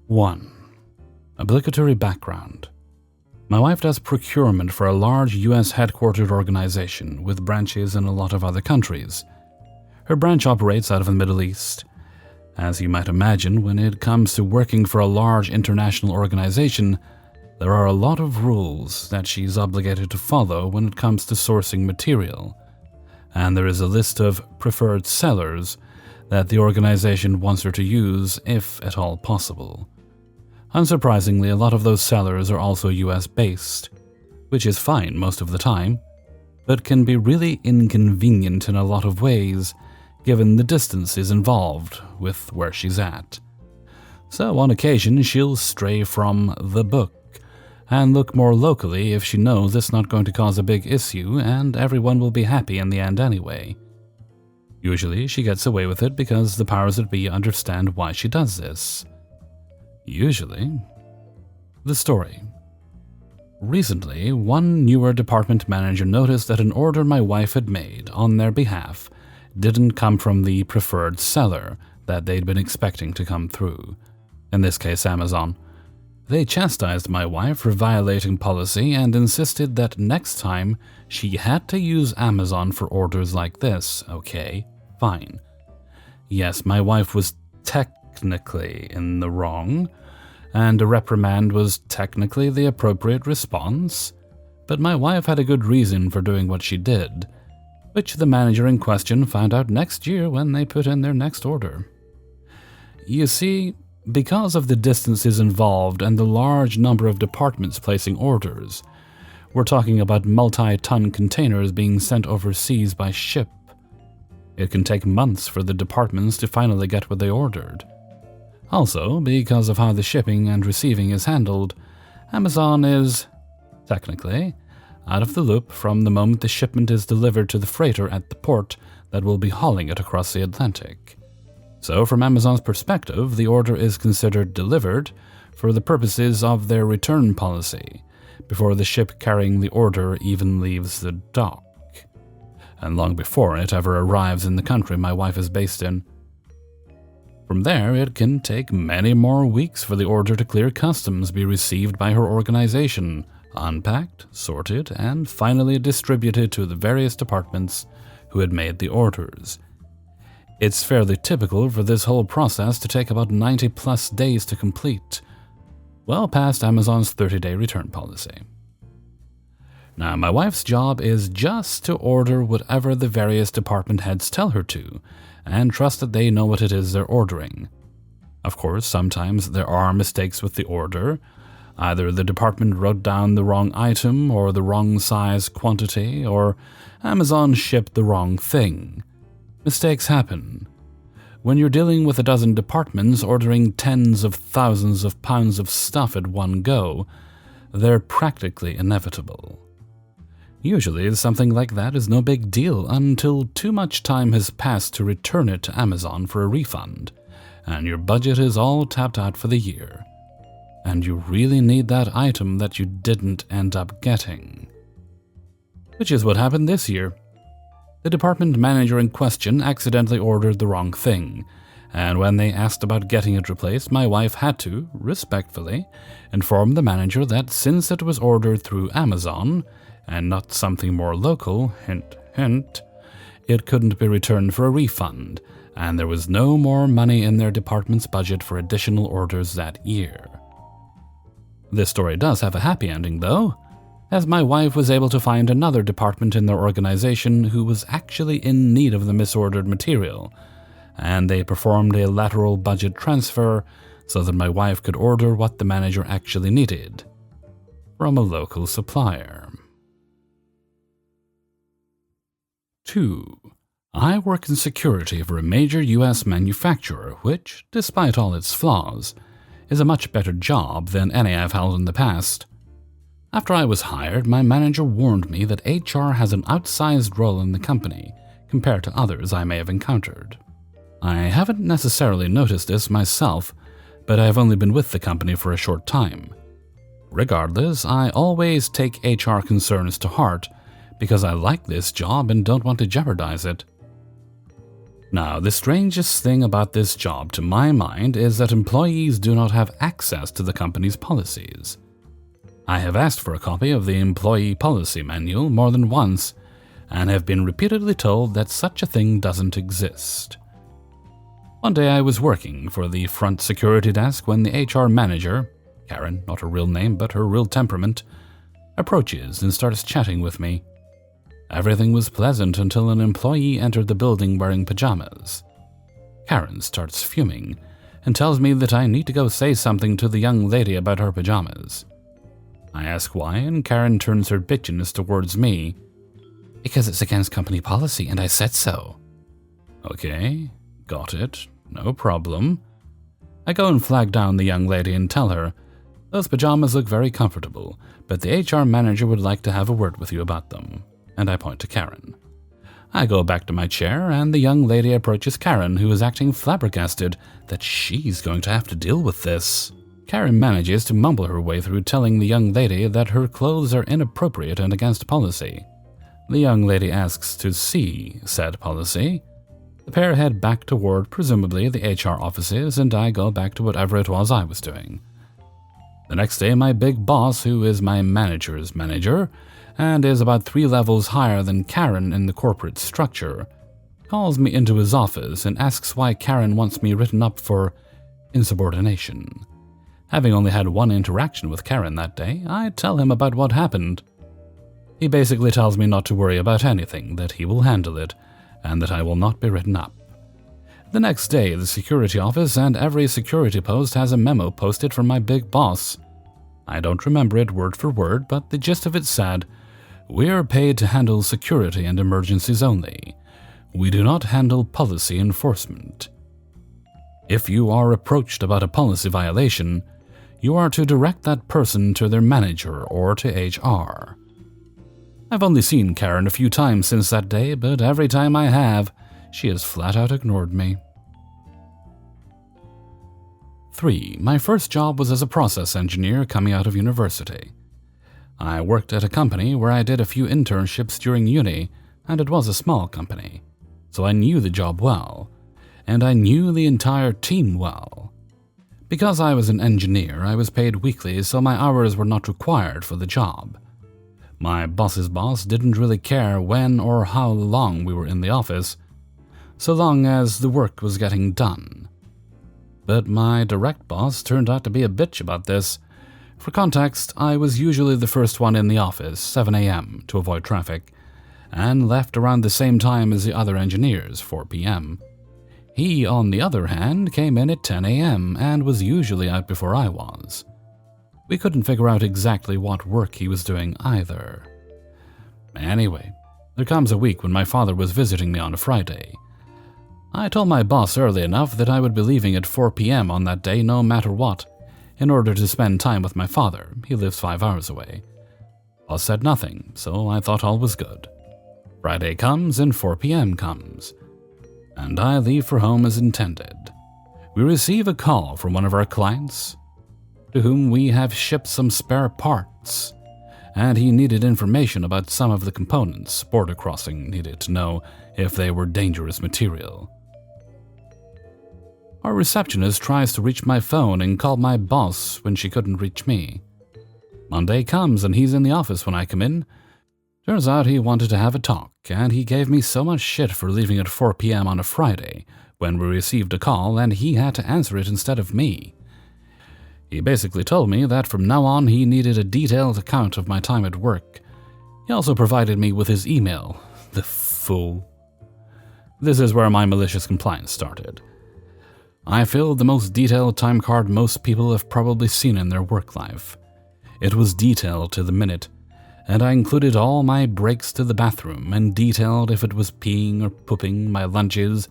1. Obligatory background. My wife does procurement for a large US headquartered organization with branches in a lot of other countries. Her branch operates out of the Middle East. As you might imagine, when it comes to working for a large international organization, there are a lot of rules that she's obligated to follow when it comes to sourcing material. And there is a list of preferred sellers that the organization wants her to use if at all possible. Unsurprisingly, a lot of those sellers are also US-based, which is fine most of the time, but can be really inconvenient in a lot of ways given the distances involved with where she's at. So on occasion she'll stray from the book and look more locally if she knows it's not going to cause a big issue and everyone will be happy in the end anyway. Usually she gets away with it because the powers that be understand why she does this. Usually. The story. Recently, one newer department manager noticed that an order my wife had made on their behalf didn't come from the preferred seller that they'd been expecting to come through, in this case Amazon. They chastised my wife for violating policy and insisted that next time she had to use Amazon for orders like this. Okay, fine. Yes, my wife was technically in the wrong, and a reprimand was technically the appropriate response, but my wife had a good reason for doing what she did, which the manager in question found out next year when they put in their next order. You see, because of the distances involved and the large number of departments placing orders, we're talking about multi-ton containers being sent overseas by ship. It can take months for the departments to finally get what they ordered. Also, because of how the shipping and receiving is handled, Amazon is, technically, out of the loop from the moment the shipment is delivered to the freighter at the port that will be hauling it across the Atlantic. So from Amazon's perspective, the order is considered delivered for the purposes of their return policy, before the ship carrying the order even leaves the dock, and long before it ever arrives in the country my wife is based in. From there, it can take many more weeks for the order to clear customs, be received by her organization, unpacked, sorted, and finally distributed to the various departments who had made the orders. It's fairly typical for this whole process to take about 90+ days to complete, well past Amazon's 30-day return policy. Now, my wife's job is just to order whatever the various department heads tell her to, and trust that they know what it is they're ordering. Of course, sometimes there are mistakes with the order. Either the department wrote down the wrong item, or the wrong size quantity, or Amazon shipped the wrong thing. Mistakes happen. When you're dealing with a dozen departments ordering tens of thousands of pounds of stuff at one go, they're practically inevitable. Usually, something like that is no big deal until too much time has passed to return it to Amazon for a refund, and your budget is all tapped out for the year, and you really need that item that you didn't end up getting. Which is what happened this year. The department manager in question accidentally ordered the wrong thing, and when they asked about getting it replaced, my wife had to, respectfully, inform the manager that since it was ordered through Amazon, and not something more local, hint, hint, it couldn't be returned for a refund, and there was no more money in their department's budget for additional orders that year. This story does have a happy ending, though, as my wife was able to find another department in their organization who was actually in need of the misordered material, and they performed a lateral budget transfer so that my wife could order what the manager actually needed from a local supplier. 2. I work in security for a major US manufacturer, which, despite all its flaws, is a much better job than any I've held in the past. After I was hired, my manager warned me that HR has an outsized role in the company compared to others I may have encountered. I haven't necessarily noticed this myself, but I've only been with the company for a short time. Regardless, I always take HR concerns to heart because I like this job and don't want to jeopardize it. Now, the strangest thing about this job to my mind is that employees do not have access to the company's policies. I have asked for a copy of the employee policy manual more than once and have been repeatedly told that such a thing doesn't exist. One day I was working for the front security desk when the HR manager, Karen, not her real name but her real temperament, approaches and starts chatting with me. Everything was pleasant until an employee entered the building wearing pajamas. Karen starts fuming and tells me that I need to go say something to the young lady about her pajamas. I ask why, and Karen turns her bitchiness towards me. Because it's against company policy, and I said so. Okay, got it, no problem. I go and flag down the young lady and tell her, those pajamas look very comfortable, but the HR manager would like to have a word with you about them. And I point to Karen. I go back to my chair, and the young lady approaches Karen, who is acting flabbergasted that she's going to have to deal with this. Karen manages to mumble her way through telling the young lady that her clothes are inappropriate and against policy. The young lady asks to see said policy. The pair head back toward, presumably, the HR offices, and I go back to whatever it was I was doing. The next day, my big boss, who is my manager's manager, and is about 3 levels higher than Karen in the corporate structure, calls me into his office and asks why Karen wants me written up for insubordination. Having only had one interaction with Karen that day, I tell him about what happened. He basically tells me not to worry about anything, that he will handle it, and that I will not be written up. The next day, the security office and every security post has a memo posted from my big boss. I don't remember it word for word, but the gist of it said, "We are paid to handle security and emergencies only. We do not handle policy enforcement. If you are approached about a policy violation, you are to direct that person to their manager or to HR." I've only seen Karen a few times since that day, but every time I have, she has flat out ignored me. 3. My first job was as a process engineer coming out of university. I worked at a company where I did a few internships during uni, and it was a small company, so I knew the job well, and I knew the entire team well. Because I was an engineer, I was paid weekly, so my hours were not required for the job. My boss's boss didn't really care when or how long we were in the office, so long as the work was getting done. But my direct boss turned out to be a bitch about this. For context, I was usually the first one in the office, 7 a.m., to avoid traffic, and left around the same time as the other engineers, 4 p.m. He, on the other hand, came in at 10 a.m. and was usually out before I was. We couldn't figure out exactly what work he was doing either. Anyway, there comes a week when my father was visiting me on a Friday. I told my boss early enough that I would be leaving at 4 p.m. on that day no matter what, in order to spend time with my father. He lives 5 hours away. Boss said nothing, so I thought all was good. Friday comes and 4 p.m. comes, and I leave for home as intended. We receive a call from one of our clients, to whom we have shipped some spare parts, and he needed information about some of the components. Border crossing needed to know if they were dangerous material. Our receptionist tries to reach my phone and called my boss when she couldn't reach me. Monday comes and he's in the office when I come in. Turns out he wanted to have a talk, and he gave me so much shit for leaving at 4 p.m. on a Friday when we received a call and he had to answer it instead of me. He basically told me that from now on he needed a detailed account of my time at work. He also provided me with his email. The fool. This is where my malicious compliance started. I filled the most detailed time card most people have probably seen in their work life. It was detailed to the minute, and I included all my breaks to the bathroom and detailed if it was peeing or pooping, my lunches,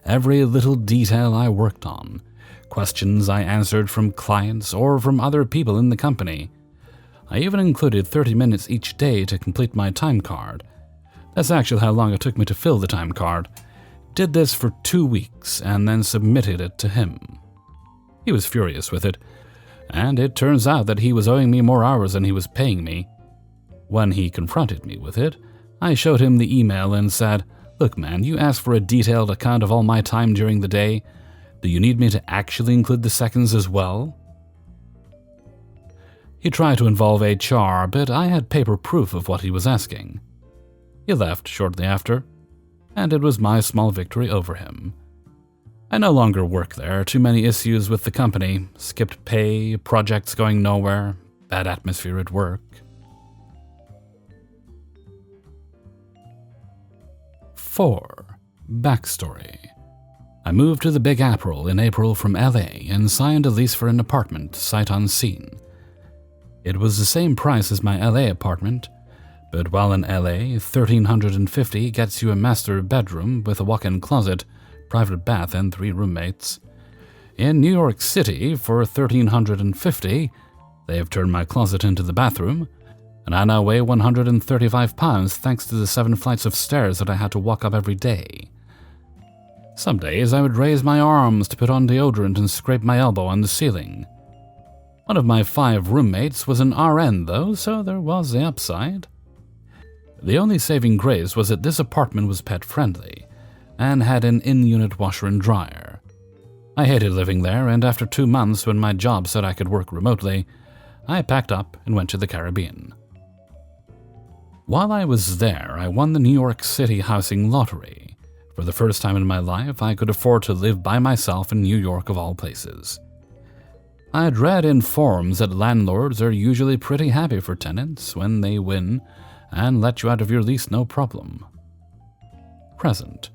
every little detail I worked on, questions I answered from clients or from other people in the company. I even included 30 minutes each day to complete my time card. That's actually how long it took me to fill the time card. Did this for 2 weeks and then submitted it to him. He was furious with it, and it turns out that he was owing me more hours than he was paying me. When he confronted me with it, I showed him the email and said, Look, man, you asked for a detailed account of all my time during the day. Do you need me to actually include the seconds as well? He tried to involve HR, but I had paper proof of what he was asking. He left shortly after, and it was my small victory over him. I no longer work there, too many issues with the company, skipped pay, projects going nowhere, bad atmosphere at work. 4. Backstory. I moved to the Big Apple in April from LA and signed a lease for an apartment, sight unseen. It was the same price as my LA apartment, but while in LA, $1,350 gets you a master bedroom with a walk-in closet, private bath, and 3 roommates. In New York City, for $1,350, they have turned my closet into the bathroom, and I now weigh 135 pounds thanks to the 7 flights of stairs that I had to walk up every day. Some days I would raise my arms to put on deodorant and scrape my elbow on the ceiling. One of my 5 roommates was an RN though, so there was the upside. The only saving grace was that this apartment was pet-friendly and had an in-unit washer and dryer. I hated living there, and after 2 months when my job said I could work remotely, I packed up and went to the Caribbean. While I was there, I won the New York City housing lottery. For the first time in my life, I could afford to live by myself in New York of all places. I had read in forums that landlords are usually pretty happy for tenants when they win and let you out of your lease no problem. Present.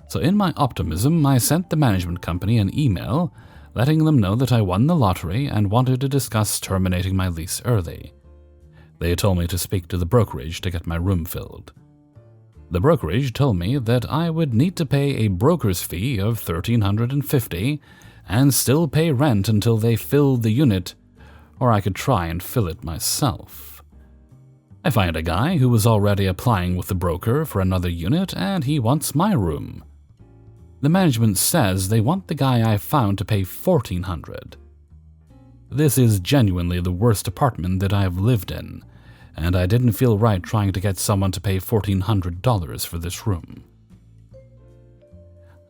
So in my optimism, I sent the management company an email letting them know that I won the lottery and wanted to discuss terminating my lease early. They told me to speak to the brokerage to get my room filled. The brokerage told me that I would need to pay a broker's fee of $1,350 and still pay rent until they filled the unit, or I could try and fill it myself. I find a guy who was already applying with the broker for another unit, and he wants my room. The management says they want the guy I found to pay $1,400. This is genuinely the worst apartment that I have lived in, and I didn't feel right trying to get someone to pay $1,400 for this room.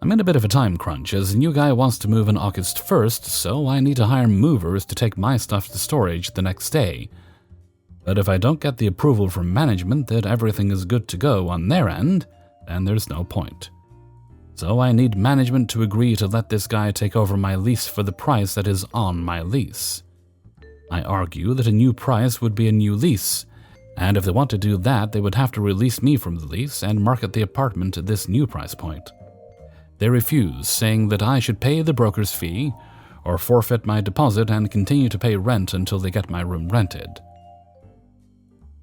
I'm in a bit of a time crunch as the new guy wants to move on August 1st, so I need to hire movers to take my stuff to storage the next day. But if I don't get the approval from management that everything is good to go on their end, then there's no point. So I need management to agree to let this guy take over my lease for the price that is on my lease. I argue that a new price would be a new lease, and if they want to do that, they would have to release me from the lease and market the apartment at this new price point. They refuse, saying that I should pay the broker's fee or forfeit my deposit and continue to pay rent until they get my room rented.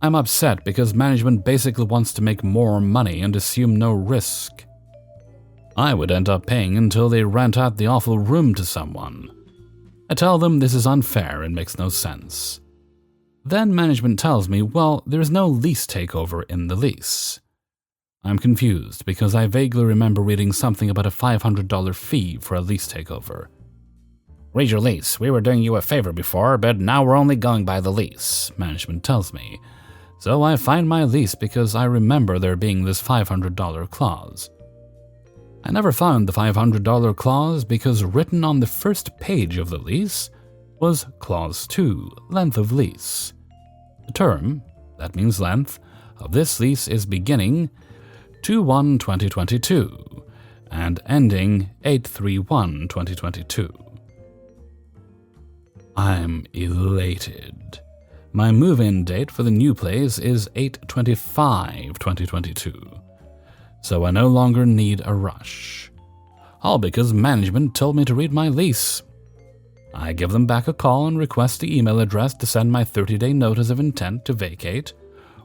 I'm upset because management basically wants to make more money and assume no risk. I would end up paying until they rent out the awful room to someone. I tell them this is unfair and makes no sense. Then management tells me, well, there's no lease takeover in the lease. I'm confused because I vaguely remember reading something about a $500 fee for a lease takeover. Read your lease. We were doing you a favor before, but now we're only going by the lease, management tells me. So I find my lease because I remember there being this $500 clause. I never found the $500 clause because written on the first page of the lease was Clause 2, length of lease. The term, that means length, of this lease is beginning 2/1/2022 and ending 8/31/2022. I'm elated. My move-in date for the new place is 8/25/2022, so I no longer need a rush. All because management told me to read my lease. I give them back a call and request the email address to send my 30-day notice of intent to vacate,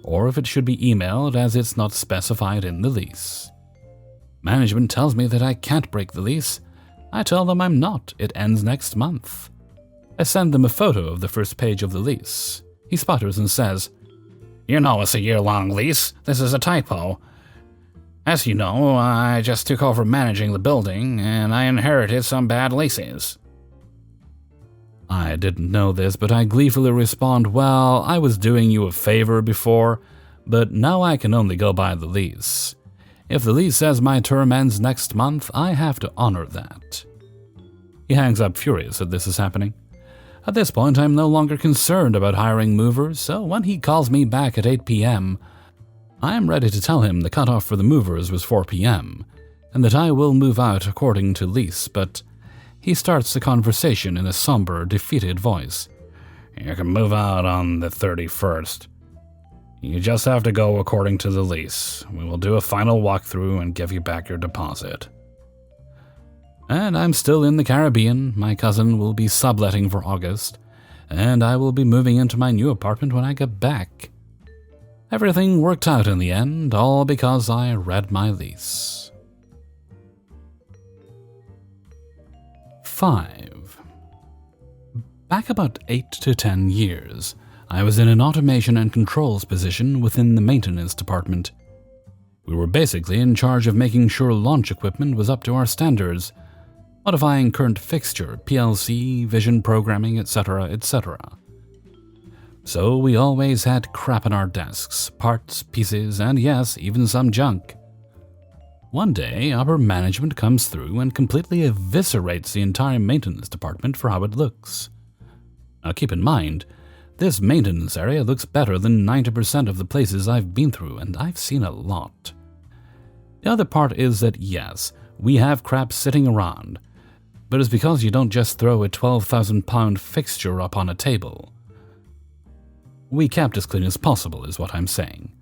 or if it should be emailed as it's not specified in the lease. Management tells me that I can't break the lease. I tell them I'm not. It ends next month. I send them a photo of the first page of the lease. He sputters and says, "You know it's a year-long lease. This is a typo. As you know, I just took over managing the building, and I inherited some bad leases." I didn't know this, but I gleefully respond, well, I was doing you a favor before, but now I can only go by the lease. If the lease says my term ends next month, I have to honor that. He hangs up furious that this is happening. At this point, I'm no longer concerned about hiring movers, so when he calls me back at 8 p.m., I am ready to tell him the cutoff for the movers was 4 p.m., and that I will move out according to lease, but he starts the conversation in a somber, defeated voice. You can move out on the 31st. You just have to go according to the lease. We will do a final walkthrough and give you back your deposit. And I'm still in the Caribbean. My cousin will be subletting for August, and I will be moving into my new apartment when I get back. Everything worked out in the end, all because I read my lease. 5. Back about 8 to 10 years, I was in an automation and controls position within the maintenance department. We were basically in charge of making sure launch equipment was up to our standards, modifying current fixture, PLC, vision programming, etc., etc. So we always had crap on our desks, parts, pieces, and yes, even some junk. One day, upper management comes through and completely eviscerates the entire maintenance department for how it looks. Now keep in mind, this maintenance area looks better than 90% of the places I've been through, and I've seen a lot. The other part is that yes, we have crap sitting around, but it's because you don't just throw a 12,000-pound fixture up on a table. We kept as clean as possible, is what I'm saying.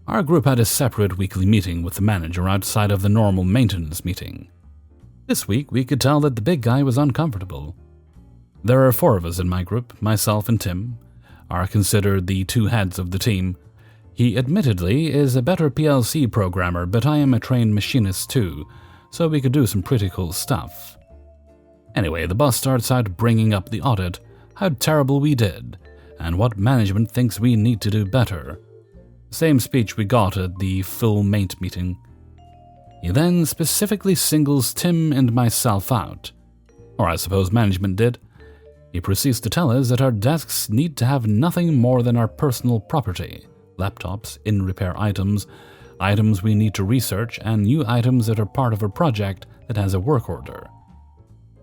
Our group had a separate weekly meeting with the manager outside of the normal maintenance meeting. This week, we could tell that the big guy was uncomfortable. There are 4 of us in my group. Myself and Tim are considered the 2 heads of the team. He admittedly is a better PLC programmer, but I am a trained machinist too, so we could do some pretty cool stuff. Anyway, the boss starts out bringing up the audit, how terrible we did, and what management thinks we need to do better. Same speech we got at the full maint meeting. He then specifically singles Tim and myself out, or I suppose management did. He proceeds to tell us that our desks need to have nothing more than our personal property, laptops, in-repair items, items we need to research, and new items that are part of a project that has a work order.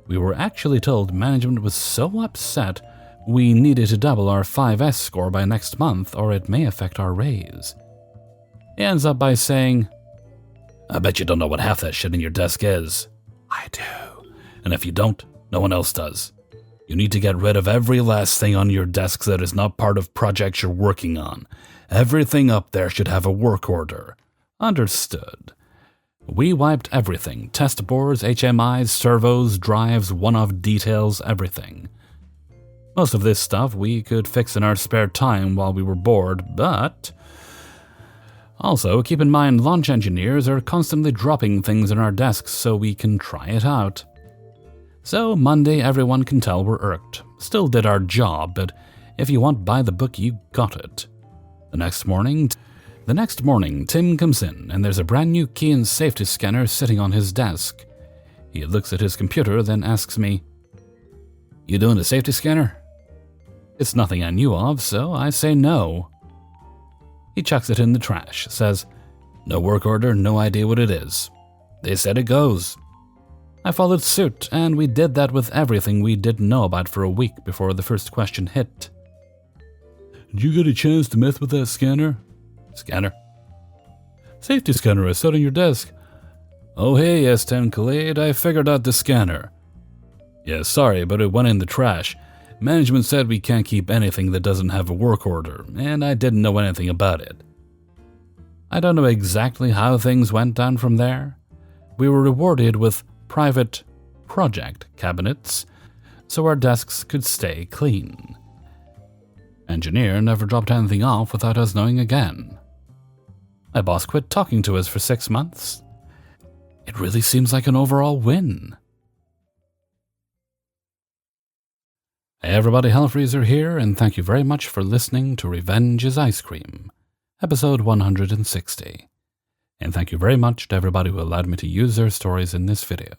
We were actually told management was so upset we needed to double our 5S score by next month or it may affect our raise. He ends up by saying, I bet you don't know what half that shit in your desk is. I do. And if you don't, no one else does. You need to get rid of every last thing on your desk that is not part of projects you're working on. Everything up there should have a work order. Understood. We wiped everything. Test boards, HMIs, servos, drives, one-off details, everything. Most of this stuff we could fix in our spare time while we were bored, but... Also, keep in mind launch engineers are constantly dropping things on our desks so we can try it out. So Monday everyone can tell we're irked. Still did our job, but if you want by the book, you got it. The next morning, Tim comes in and there's a brand new key and safety scanner sitting on his desk. He looks at his computer, then asks me, You doing a safety scanner? It's nothing I knew of, so I say no. He chucks it in the trash, says, No work order, no idea what it is. They said it goes. I followed suit, and we did that with everything we didn't know about for a week before the first question hit. Did you get a chance to mess with that scanner? Scanner? Safety scanner I set on your desk. Oh hey, S10 Khalid, I figured out the scanner. Yeah, sorry, but it went in the trash. Management said we can't keep anything that doesn't have a work order, and I didn't know anything about it. I don't know exactly how things went down from there. We were rewarded with private project cabinets, so our desks could stay clean. Engineer never dropped anything off without us knowing again. My boss quit talking to us for 6 months. It really seems like an overall win. Hey everybody, Hellfreezer here, and thank you very much for listening to Revenge is Ice Cream, episode 160. And thank you very much to everybody who allowed me to use their stories in this video.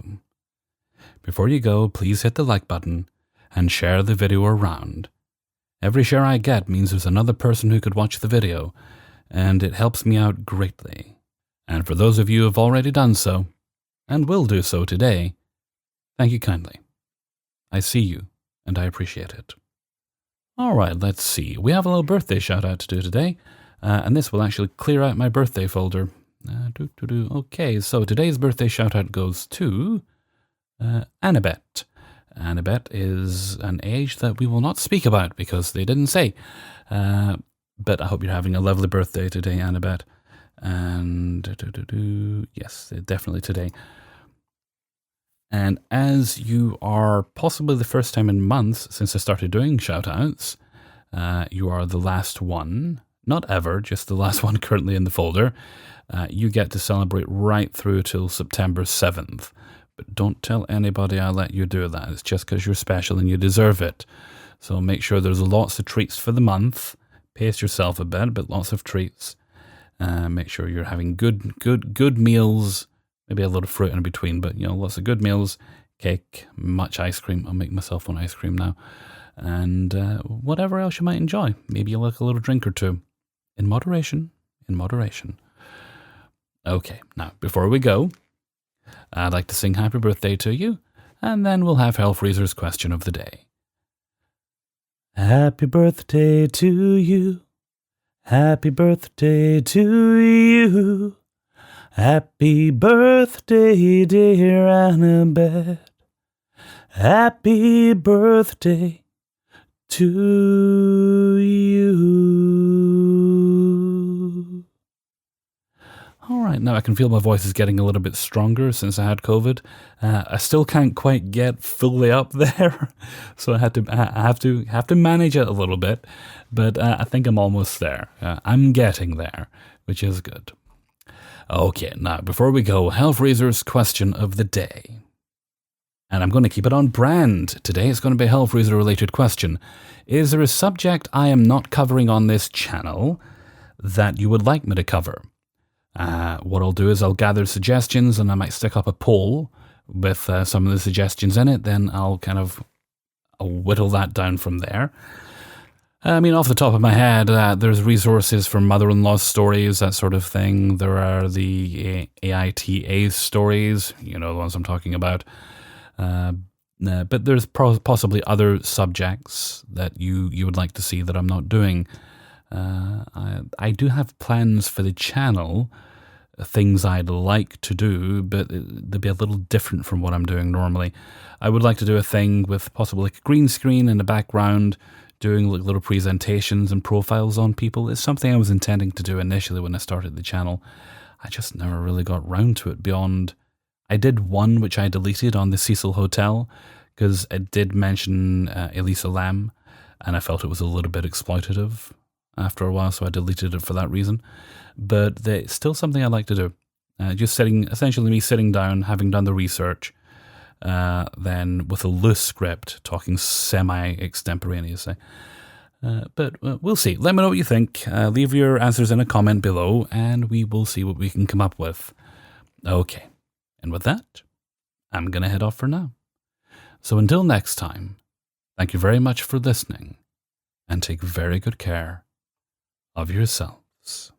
Before you go, please hit the like button and share the video around. Every share I get means there's another person who could watch the video, and it helps me out greatly. And for those of you who have already done so, and will do so today, thank you kindly. I see you, and I appreciate it. All right, let's see. We have a little birthday shout-out to do today, and this will actually clear out my birthday folder. Okay, so today's birthday shout-out goes to Annabeth. Annabeth is an age that we will not speak about because they didn't say. But I hope you're having a lovely birthday today, Annabeth. And yes, definitely today. And as you are possibly the first time in months since I started doing shout-outs, you are the last one, not ever, just the last one currently in the folder. You get to celebrate right through till September 7th. But don't tell anybody I let you do that. It's just because you're special and you deserve it. So make sure there's lots of treats for the month. Pace yourself a bit, but lots of treats. Make sure you're having good meals. Maybe a little fruit in between, but lots of good meals, cake, much ice cream. I'll make myself one ice cream now. And whatever else you might enjoy. Maybe you like a little drink or two. In moderation, in moderation. Okay, now, before we go, I'd like to sing happy birthday to you, and then we'll have Hellfreezer's question of the day. Happy birthday to you. Happy birthday to you. Happy birthday, dear Annabeth. Happy birthday to you. All right, now I can feel my voice is getting a little bit stronger since I had COVID. I still can't quite get fully up there, so I have to manage it a little bit. But I think I'm almost there. I'm getting there, which is good. Okay, now before we go, Hellfreezer's question of the day. And I'm going to keep it on brand. Today it's going to be a Hellfreezer related question. Is there a subject I am not covering on this channel that you would like me to cover? What I'll do is I'll gather suggestions and I might stick up a poll with some of the suggestions in it. Then I'll whittle that down from there. I mean, off the top of my head, there's resources for mother-in-law stories, that sort of thing. There are the AITA stories, the ones I'm talking about. But there's possibly other subjects that you would like to see that I'm not doing. I do have plans for the channel, things I'd like to do, but they'll be a little different from what I'm doing normally. I would like to do a thing with possibly like a green screen in the background, doing like little presentations and profiles on people. It's something I was intending to do initially when I started the channel. I just never really got round to it beyond... I did one which I deleted on the Cecil Hotel because it did mention Elisa Lam, and I felt it was a little bit exploitative after a while, so I deleted it for that reason. But it's still something I like to do. Essentially me sitting down, having done the research, then with a loose script, talking semi-extemporaneously. But we'll see. Let me know what you think. Leave your answers in a comment below, and we will see what we can come up with. Okay. And with that, I'm going to head off for now. So until next time, thank you very much for listening, and take very good care of yourselves.